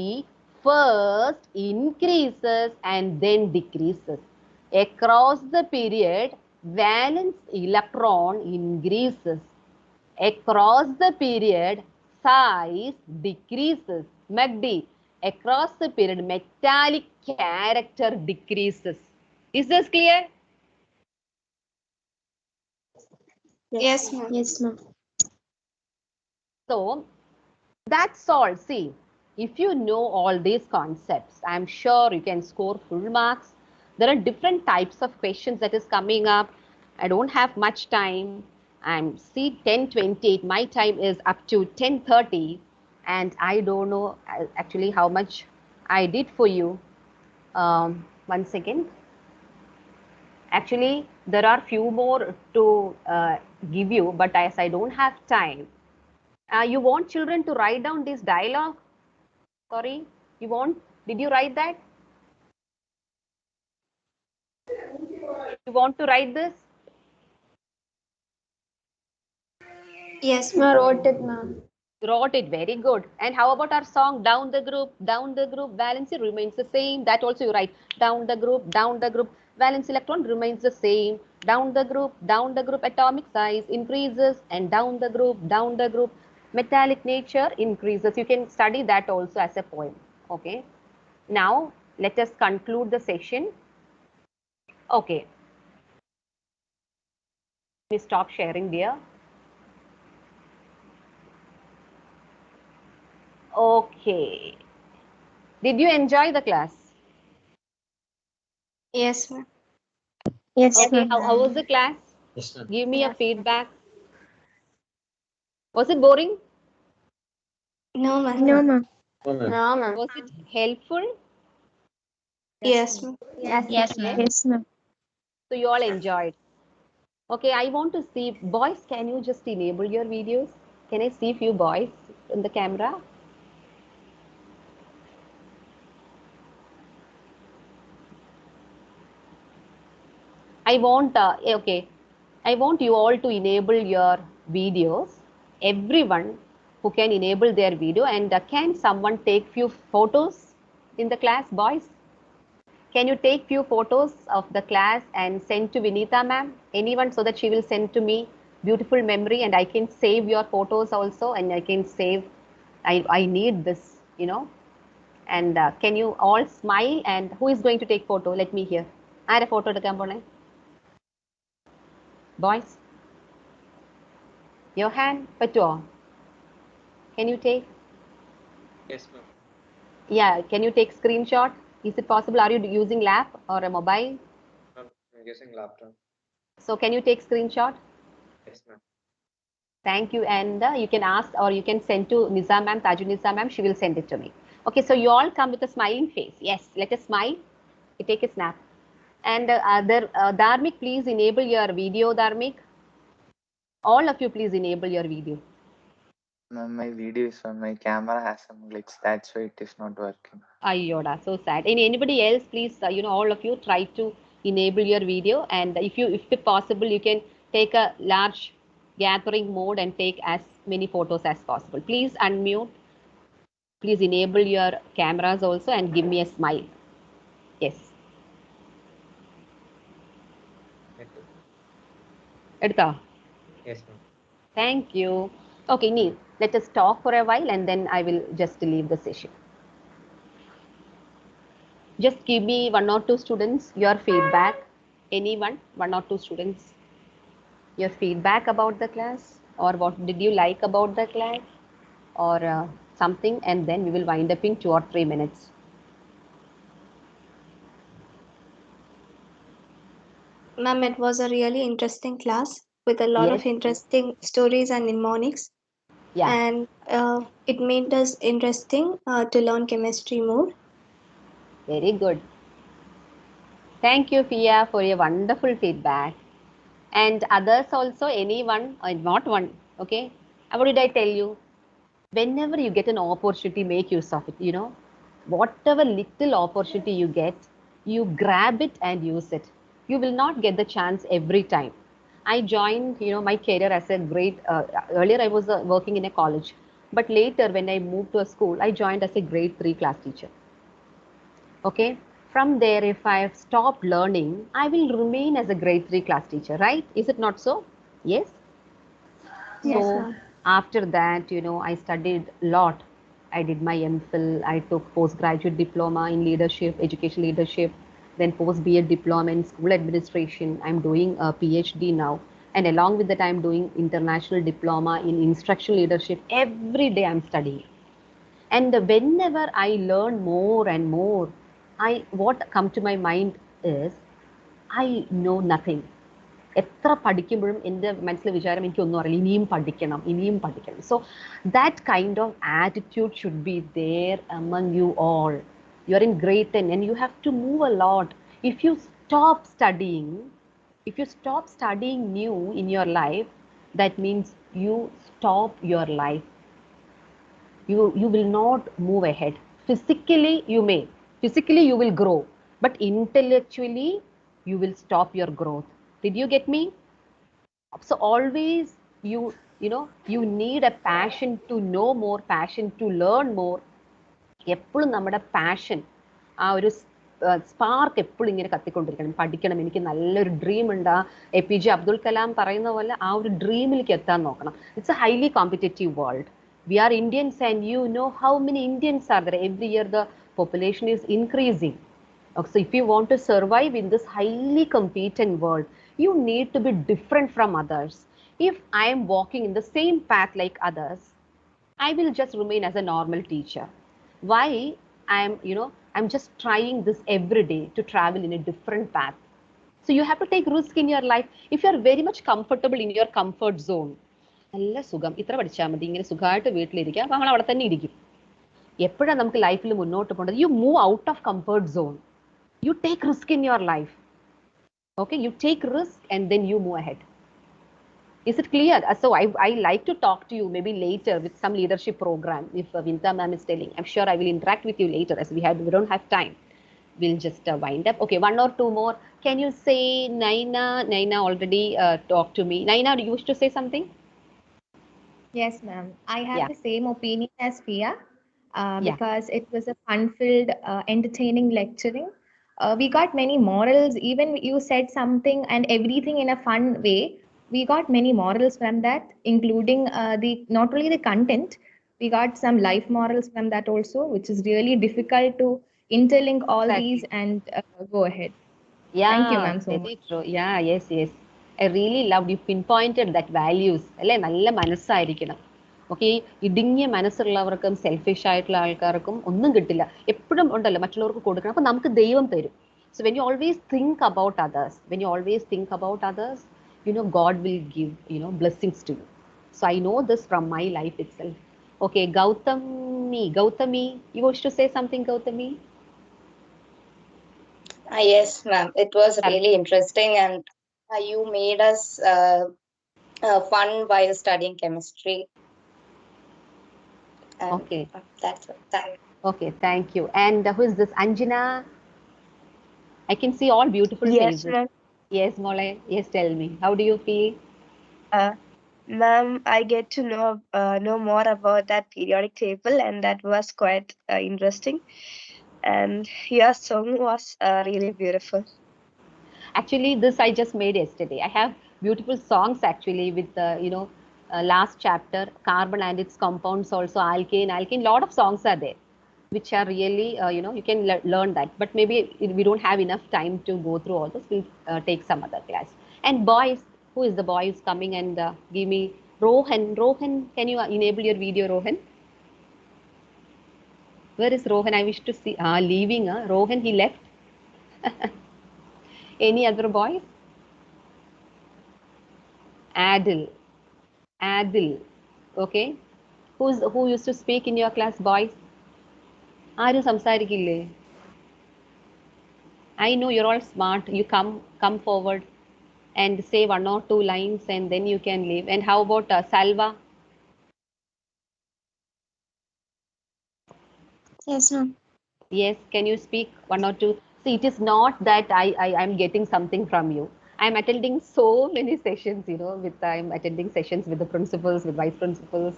[SPEAKER 1] first increases and then decreases. Across the period, valence electron increases. Across the period, size decreases. MACD. Across the period, metallic character decreases. Is this clear?
[SPEAKER 4] Yes, ma'am.
[SPEAKER 2] Yes, ma'am.
[SPEAKER 1] So that's all. See, if you know all these concepts, I'm sure you can score full marks. There are different types of questions that is coming up. I don't have much time. I'm see 10:28. My time is up to 10:30, and I don't know actually how much I did for you. 1 second. Actually, there are few more to give you, but as I don't have time, you want children to write down this dialogue? Sorry, you want? Did you write that? You want to write this?
[SPEAKER 4] Yes,
[SPEAKER 3] I
[SPEAKER 4] ma'am.
[SPEAKER 3] wrote it, ma'am.
[SPEAKER 1] Wrote it, very good. And how about our song, down the group, valency remains the same. That also you write, down the group, valence electron remains the same. Down the group, atomic size increases, and down the group, metallic nature increases. You can study that also as a poem. Okay. Now, let us conclude the session. Okay. Please stop sharing, dear. Okay. Did you enjoy the class?
[SPEAKER 4] Yes, ma'am.
[SPEAKER 2] Yes,
[SPEAKER 1] Okay,
[SPEAKER 2] ma'am.
[SPEAKER 1] how was the class?
[SPEAKER 6] Yes, ma'am.
[SPEAKER 1] Give me a
[SPEAKER 3] Yes.
[SPEAKER 1] feedback. Was it boring?
[SPEAKER 4] No, ma'am.
[SPEAKER 2] No, ma'am.
[SPEAKER 6] No, ma'am.
[SPEAKER 3] No, ma'am.
[SPEAKER 1] Was it helpful?
[SPEAKER 4] Yes, ma'am.
[SPEAKER 3] Yes.
[SPEAKER 7] Yes, ma'am.
[SPEAKER 2] Yes, ma'am.
[SPEAKER 1] So you all enjoyed. Okay, I want to see, boys, can you just enable your videos? Can I see few boys in the camera? I want, okay, I want you all to enable your videos. Everyone who can enable their video, and can someone take few photos in the class, boys? Can you take few photos of the class and send to Vinita ma'am? Anyone, so that she will send to me beautiful memory, and I can save your photos also, and I can save, I need this, you know. And can you all smile, and who is going to take photo? Let me hear. I have a photo to come on. Boys, your hand, Pato. Can you take?
[SPEAKER 6] Yes, ma'am.
[SPEAKER 1] Yeah, can you take screenshot? Is it possible? Are you using lap or a mobile?
[SPEAKER 6] Ma'am, I'm using laptop.
[SPEAKER 1] So can you take screenshot?
[SPEAKER 6] Yes, ma'am.
[SPEAKER 1] Thank you. And you can ask, or you can send to Nizam ma'am, Taju Nizam ma'am. She will send it to me. Okay, so you all come with a smiling face. Yes, let us smile. You take a snap. And Dharmik, please enable your video, Dharmik. All of you, please enable your video.
[SPEAKER 8] Ma'am, my video is on my camera has some glitch. That's why it is not working.
[SPEAKER 1] Ayoda, so sad. And anybody else, please, all of you try to enable your video. And if possible, you can take a large gathering mode and take as many photos as possible. Please unmute. Please enable your cameras also and give me a smile. Yes. Edka.
[SPEAKER 6] Yes, ma'am.
[SPEAKER 1] Thank you. Okay, Neil, let us talk for a while and then I will just leave the session. Just give me one or two students your feedback. Anyone, one or two students, your feedback about the class, or what did you like about the class, or something, and then we will wind up in 2 or 3 minutes.
[SPEAKER 4] Ma'am, it was a really interesting class with a lot
[SPEAKER 1] Yes.
[SPEAKER 4] of interesting stories and mnemonics.
[SPEAKER 1] Yeah.
[SPEAKER 4] And it made us interesting to learn chemistry more.
[SPEAKER 1] Very good. Thank you, Pia, for your wonderful feedback. And others also, anyone, or not one, okay? What did I tell you? Whenever you get an opportunity, make use of it, Whatever little opportunity you get, you grab it and use it. You will not get the chance every time. I joined, my career as a grade, earlier I was working in a college. But later when I moved to a school, I joined as a grade 3 class teacher. Okay. From there, if I've stopped learning, I will remain as a grade 3 class teacher, right? Is it not so? Yes.
[SPEAKER 3] Yes,
[SPEAKER 1] So
[SPEAKER 3] ma'am.
[SPEAKER 1] after that, I studied a lot. I did my MPhil. I took postgraduate diploma in leadership, education leadership, then post BEd diploma in school administration. I'm doing a PhD now. And along with that, I'm doing international diploma in instructional leadership. Every day I'm studying. And whenever I learn more and more, what come to my mind is I know nothing. എത്ര പഠിക്കുമ്പോഴും എൻ്റെ മനസ്സിലെ വിചാരം എനിക്കൊന്നും അറിയില്ല, ഇനിയും പഠിക്കണം. So that kind of attitude should be there among you all. You're in grade 10 and you have to move a lot. If you stop studying, If you stop studying new in your life, that means you stop your life. You will not move ahead. Physically you will grow, but intellectually you will stop your growth. Did you get me? So always you need a passion to know more, passion to learn more. എപ്പോഴും നമ്മുടെ passion, ആ ഒരു spark എപ്പോഴും ഇങ്ങനെ കത്തിക്കൊണ്ടിരിക്കണം. പഠിക്കണം, എനിക്ക് നല്ലൊരു dream ഉണ്ട്. APJ അബ്ദുൽ കലാം പറയുന്ന പോലെ ആ ഒരു ഡ്രീമിലേക്ക് എത്താൻ നോക്കണം. It's A highly competitive world. We are Indians and you know how many Indians are there. Every year the population is increasing. Okay, so if you want to survive in this highly competent world, you need to be different from others. If I am walking in the same path like others, I will just remain as a normal teacher. Why? I'm just trying this every day to travel in a different path. So you have to take risk in your life. If you are very much comfortable in your comfort zone, നല്ല സുഖം, ഇത്ര പഠിച്ചാൽ മതി, ഇങ്ങനെ സുഖമായിട്ട് വീട്ടിലിരിക്കുക, അപ്പോൾ നമ്മൾ അവിടെ തന്നെ ഇരിക്കും. എപ്പോഴാണ് നമുക്ക് ലൈഫിൽ മുന്നോട്ട് പോകേണ്ടത്? You move out of comfort zone. You take risk in your life. Okay, you take risk and then you move ahead. Is it clear? So I like to talk to you maybe later with some leadership program if Vinta ma'am is telling. I'm sure I will interact with you later as we don't have time. We'll just wind up. Okay, one or two more. Can you say Naina? Naina already talked to me. Naina, do you wish to say something?
[SPEAKER 7] Yes, ma'am. I have
[SPEAKER 1] Yeah.
[SPEAKER 7] the same opinion as Pia
[SPEAKER 1] Yeah.
[SPEAKER 7] because it was a fun-filled, entertaining lecturing. We got many morals. Even you said something and everything in a fun way. We got many morals from that, including not only the content, we got some life morals from that also, which is really difficult to interlink all
[SPEAKER 1] Exactly.
[SPEAKER 7] these and go ahead.
[SPEAKER 1] Yeah,
[SPEAKER 7] Thank you, ma'am, so
[SPEAKER 1] very
[SPEAKER 7] much.
[SPEAKER 1] true. Yeah, yes. I really loved you pinpointed that values. അല്ലേ, നല്ല മനസ്സായിരിക്കണം. Okay, ഇടുങ്ങിയ മനസ്സുള്ളവർക്കും selfish ആയിട്ടുള്ള ആൾക്കാർക്കും ഒന്നും കിട്ടില്ല. എപ്പോഴും ഉണ്ടല്ലോ മറ്റുള്ളവർക്ക് കൊടുക്കണം, അപ്പൊ നമുക്ക് ദൈവം തരും. So when you always think about others, God will give blessings to you. So I know this from my life itself. Okay, Gautami, you wish to say something, Gautami?
[SPEAKER 9] Yes, ma'am. It was really interesting, and you made us fun while studying chemistry. And
[SPEAKER 1] Okay.
[SPEAKER 9] That's it. Thank you.
[SPEAKER 1] Okay, thank you. And who is this? Anjana? I can see all beautiful
[SPEAKER 10] Yes,
[SPEAKER 1] faces.
[SPEAKER 10] ma'am.
[SPEAKER 1] Yes, Mole. Yes, tell me. How do you feel?
[SPEAKER 10] Ma'am, I get to know more about that periodic table, and that was quite interesting. And your song was really beautiful.
[SPEAKER 1] Actually, this I just made yesterday. I have beautiful songs actually with last chapter, carbon and its compounds, also alkane. Lot of songs are there, which are really you can learn that. But maybe we don't have enough time to go through all this. We'll take some other class. And boys, who is the boy who's coming and give me Rohan? Rohan, can you enable your video, Rohan? Where is Rohan? I wish to see. Leaving. Rohan, he left. Any other boys? Adil. Okay. Who used to speak in your class, boys? ആരും സംസാരിക്കില്ലേ? I know you're all smart. You come forward and say one or two lines and then you can leave. And how about Salva?
[SPEAKER 2] Yes, ma'am.
[SPEAKER 1] Yes, can you speak one or two? See, it is not that I'm getting something from you. I'm attending so many sessions, I'm attending sessions with the principals, with vice principals,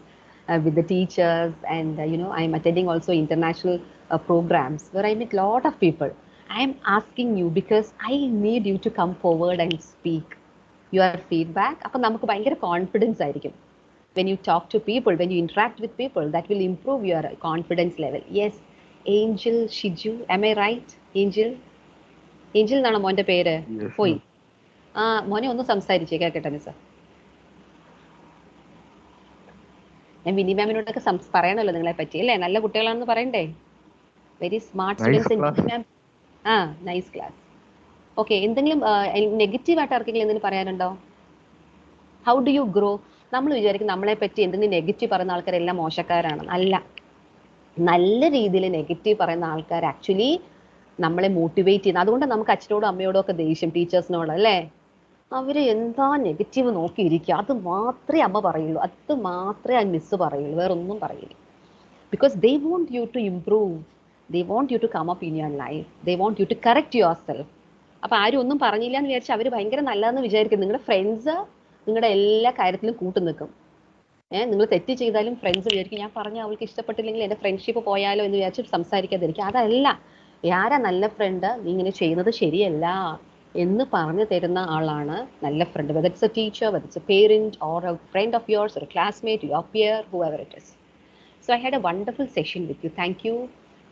[SPEAKER 1] with the teachers, and I'm attending also international programs where I meet a lot of people. I am asking you because I need you to come forward and speak your feedback. അപ്പോൾ നമുക്ക് ഭയങ്കര confidence ആയിരിക്കും. When you talk to people, when you interact with people, that will improve your confidence level. Yes, Angel Shiju, am I right? Angel എന്നാണോ മോന്റെ പേര്? പോയി. മോനെ ഒന്ന് സംസാരിച്ചേ, കേൾക്കട്ടെ മിസ്. ഞാൻ വിനി മാമിനോടൊക്കെ പറയണല്ലോ നിങ്ങളെ പറ്റി, അല്ലേ? നല്ല കുട്ടികളാണെന്ന് പറയണ്ടേ? Very smart students. Nice class. Okay, എന്തെങ്കിലും നെഗറ്റീവ് ആയിട്ട് ആർക്കെങ്കിലും എന്തെങ്കിലും പറയാനുണ്ടോ? How do you grow? നമ്മൾ വിചാരിക്കും നമ്മളെ പറ്റി എന്തെങ്കിലും നെഗറ്റീവ് പറയുന്ന ആൾക്കാരെല്ലാം മോശക്കാരാണ്. അല്ല, നല്ല രീതിയിൽ നെഗറ്റീവ് പറയുന്ന ആൾക്കാർ ആക്ച്വലി നമ്മളെ മോട്ടിവേറ്റ് ചെയ്യുന്നത്. അതുകൊണ്ട് നമുക്ക് അച്ഛനോടും അമ്മയോടും ഒക്കെ ദേഷ്യം, ടീച്ചേഴ്സിനോട്, അല്ലേ? അവര് എന്താ നെഗറ്റീവ് നോക്കിയിരിക്കുക, അത് മാത്രമേ അമ്മ പറയുള്ളൂ, അത് മാത്രമേ ആ മിസ് പറയുള്ളൂ, വേറെ ഒന്നും പറയില്ല. Because they want you to improve, they want you to come up in your life, they want you to correct yourself. അപ്പൊ ആരും ഒന്നും പറഞ്ഞില്ല എന്ന് വിചാരിച്ചാൽ അവർ ഭയങ്കര നല്ലതെന്ന് വിചാരിക്കും. നിങ്ങളുടെ ഫ്രണ്ട്സ് നിങ്ങളുടെ എല്ലാ കാര്യത്തിലും കൂട്ടു നിൽക്കും. നിങ്ങൾ തെറ്റ് ചെയ്താലും ഫ്രണ്ട്സ് വിചാരിക്കും ഞാൻ പറഞ്ഞ അവൾക്ക് ഇഷ്ടപ്പെട്ടില്ലെങ്കിൽ എൻ്റെ ഫ്രണ്ട്ഷിപ്പ് പോയാലോ എന്ന് വിചാരിച്ച് സംസാരിക്കാതിരിക്കും. അതല്ല, ആരാ നല്ല ഫ്രണ്ട്, നീ ഇങ്ങനെ ചെയ്യുന്നത് ശരിയല്ല എന്ന് പറഞ്ഞു തരുന്ന ആളാണ് നല്ല friend. Whether it's a teacher, whether it's a parent or a friend of yours, or a classmate, your peer, whoever it is. So I had a wonderful session with you. Thank you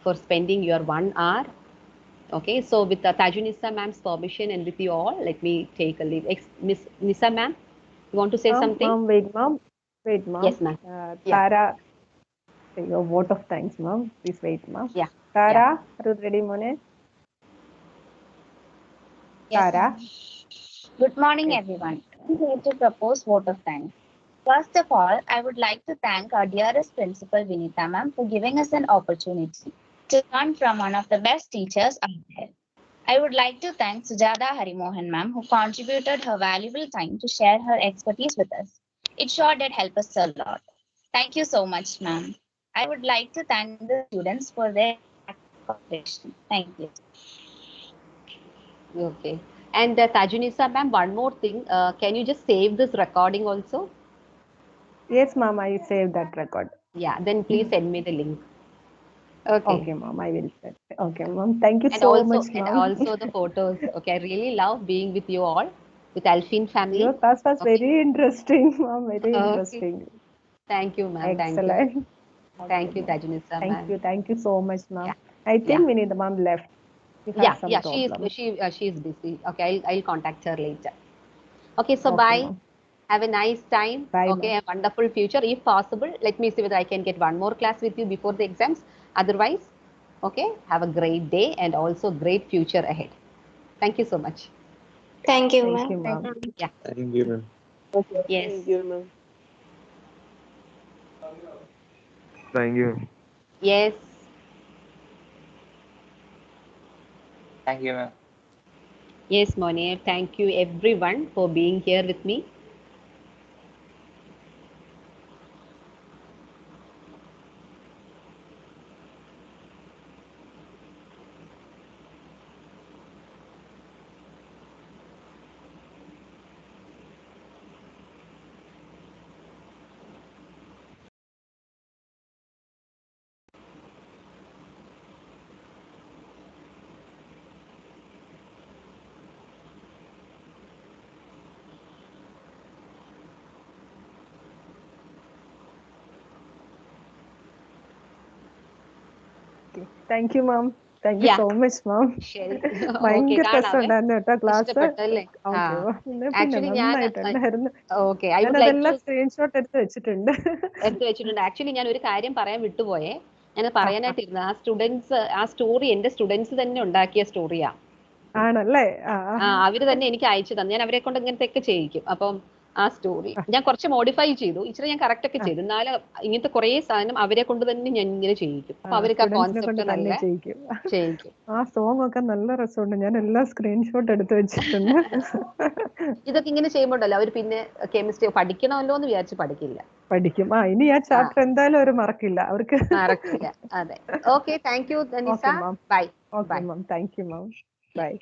[SPEAKER 1] for spending your 1 hour. Okay, so with Tajunisa ma'am's permission and with you all, let me take a leave. Miss Nisa ma'am, you want to say something?
[SPEAKER 11] Wait, ma'am.
[SPEAKER 1] Yes, ma'am.
[SPEAKER 11] Tara, your vote of thanks, ma'am. Please wait, ma'am.
[SPEAKER 1] Yeah.
[SPEAKER 11] Tara, are you ready, Mone?
[SPEAKER 12] Yes,
[SPEAKER 11] Tara.
[SPEAKER 12] Good morning,
[SPEAKER 11] Yes.
[SPEAKER 12] everyone. I'm here to propose vote of thanks. First of all, I would like to thank our dearest principal, Vinita ma'am, for giving us an opportunity to learn from one of the best teachers out there. I would like to thank Sujata Harimohan ma'am, who contributed her valuable time to share her expertise with us. It sure did help us a lot. Thank you so much, ma'am. I would like to thank the students for their cooperation. Thank you.
[SPEAKER 1] Okay. And Tajunisa ma'am, one more thing. Can you just save this recording also?
[SPEAKER 11] Yes, ma'am. I saved that record.
[SPEAKER 1] Yeah. Then please send me the link. Okay.
[SPEAKER 11] Okay, ma'am. I will send. Okay, ma'am. Thank you
[SPEAKER 1] And
[SPEAKER 11] so
[SPEAKER 1] also,
[SPEAKER 11] much,
[SPEAKER 1] and
[SPEAKER 11] ma'am.
[SPEAKER 1] also the photos. Okay. I really love being with you all, with Alfin family.
[SPEAKER 11] Your class was
[SPEAKER 1] Okay.
[SPEAKER 11] very interesting, ma'am. Very
[SPEAKER 1] Okay.
[SPEAKER 11] interesting.
[SPEAKER 1] Thank you, ma'am. Thank you.
[SPEAKER 11] Excellent.
[SPEAKER 1] Thank
[SPEAKER 11] Okay,
[SPEAKER 1] you,
[SPEAKER 11] ma'am.
[SPEAKER 1] Tajunisa
[SPEAKER 11] Thank
[SPEAKER 1] ma'am.
[SPEAKER 11] you. Thank you so much, ma'am.
[SPEAKER 1] Yeah.
[SPEAKER 11] I think
[SPEAKER 1] Yeah.
[SPEAKER 11] Vinita ma'am left. She has some problem.
[SPEAKER 1] She is busy. Okay, I'll contact her later. Okay, so
[SPEAKER 11] Okay,
[SPEAKER 1] bye.
[SPEAKER 11] ma'am.
[SPEAKER 1] Have a nice time.
[SPEAKER 11] Bye,
[SPEAKER 1] Okay,
[SPEAKER 11] ma'am.
[SPEAKER 1] a wonderful future. If possible, let me see whether I can get one more class with you before the exams. Otherwise, okay, have a great day and also great future ahead. Thank you so much.
[SPEAKER 4] Thank you,
[SPEAKER 11] Thank
[SPEAKER 4] ma'am.
[SPEAKER 11] you, ma'am.
[SPEAKER 1] Yeah.
[SPEAKER 6] Thank you, ma'am.
[SPEAKER 1] Yes.
[SPEAKER 13] Thank you, ma'am.
[SPEAKER 6] Thank you.
[SPEAKER 1] Yes.
[SPEAKER 8] Thank you, ma'am.
[SPEAKER 1] Yes, Monet. Thank you everyone for being here with me.
[SPEAKER 11] Okay. Thank you, ma'am. Thank you
[SPEAKER 1] Yeah.
[SPEAKER 11] so much, ma'am.
[SPEAKER 1] ശരി. Okay,
[SPEAKER 11] ഭയങ്കര
[SPEAKER 1] കാണാവേ.
[SPEAKER 11] രസമുണ്ടായിരുന്നു കേട്ടോ class.
[SPEAKER 1] ഇഷ്ടപ്പെട്ടല്ലേ? ആ.
[SPEAKER 11] Okay, പിന്നെ
[SPEAKER 1] actually ഞാൻ
[SPEAKER 11] നന്നായിട്ടുണ്ടായിരുന്നു.
[SPEAKER 1] Okay, I
[SPEAKER 11] ഞാൻ
[SPEAKER 1] would like
[SPEAKER 11] അതെല്ലാം
[SPEAKER 1] to
[SPEAKER 11] screenshot എടുത്ത് വെച്ചിട്ടുണ്ട്.
[SPEAKER 1] എടുത്തു വെച്ചിട്ടുണ്ട്. ആക്ച്വലി ഞാൻ ഒരു കാര്യം പറയാൻ വിട്ടുപോയേ. ഞാൻ
[SPEAKER 11] ആ,
[SPEAKER 1] പറയാനായിട്ടിരുന്നു. ആ സ്റ്റുഡൻസ്, ആ സ്റ്റോറി എന്റെ സ്റ്റുഡൻസ് തന്നെ ഉണ്ടാക്കിയ സ്റ്റോറിയാ.
[SPEAKER 11] ആണല്ലേ?
[SPEAKER 1] അവര് തന്നെ എനിക്ക് അയച്ചു തന്നെ. ഞാൻ അവരെ കൊണ്ട് ഇങ്ങനത്തെയൊക്കെ ചെയ്യിക്കും. അപ്പം ആ സ്റ്റോറി ഞാൻ കുറച്ച് മോഡിഫൈ ചെയ്തു, ഇച്ചിരി ഞാൻ കറക്റ്റ് ഒക്കെ ചെയ്തു. എന്നാലും ഇങ്ങനത്തെ കുറെ സാധനം അവരെ കൊണ്ട് തന്നെ ഞാൻ ഇങ്ങനെ ചെയ്യിക്കും. അപ്പൊ അവർക്ക് ആ
[SPEAKER 11] സ്റ്റുഡൻസിനെ കൊണ്ട്
[SPEAKER 1] കോൺസെപ്റ്റ്
[SPEAKER 11] തന്നെ
[SPEAKER 1] നല്ല
[SPEAKER 11] ചെയ്യിക്കും.
[SPEAKER 1] ചെയ്യിക്കും.
[SPEAKER 11] ആ സോങ് ഒക്കെ നല്ല രസമുണ്ട്. ഞാൻ എല്ലാം സ്ക്രീൻഷോട്ട് എടുത്ത് വെച്ചിട്ടുണ്ട്.
[SPEAKER 1] ഇതൊക്കെ ഇങ്ങനെ ചെയ്യുമ്പോണ്ടല്ലോ അവർ പിന്നെ കെമിസ്ട്രി പഠിക്കണമല്ലോ എന്ന് വിചാരിച്ച് പഠിക്കില്ല.
[SPEAKER 11] പഠിക്കും. ഇനി ആ ചാപ്റ്റർ എന്തായാലും അവർ മറക്കില്ല. അവർക്ക്
[SPEAKER 1] മറക്കില്ല. അതെ. Okay, thank you Nisa.
[SPEAKER 11] Okay ma'am.
[SPEAKER 1] Bye.
[SPEAKER 11] Okay ma'am. Thank you ma'am. By.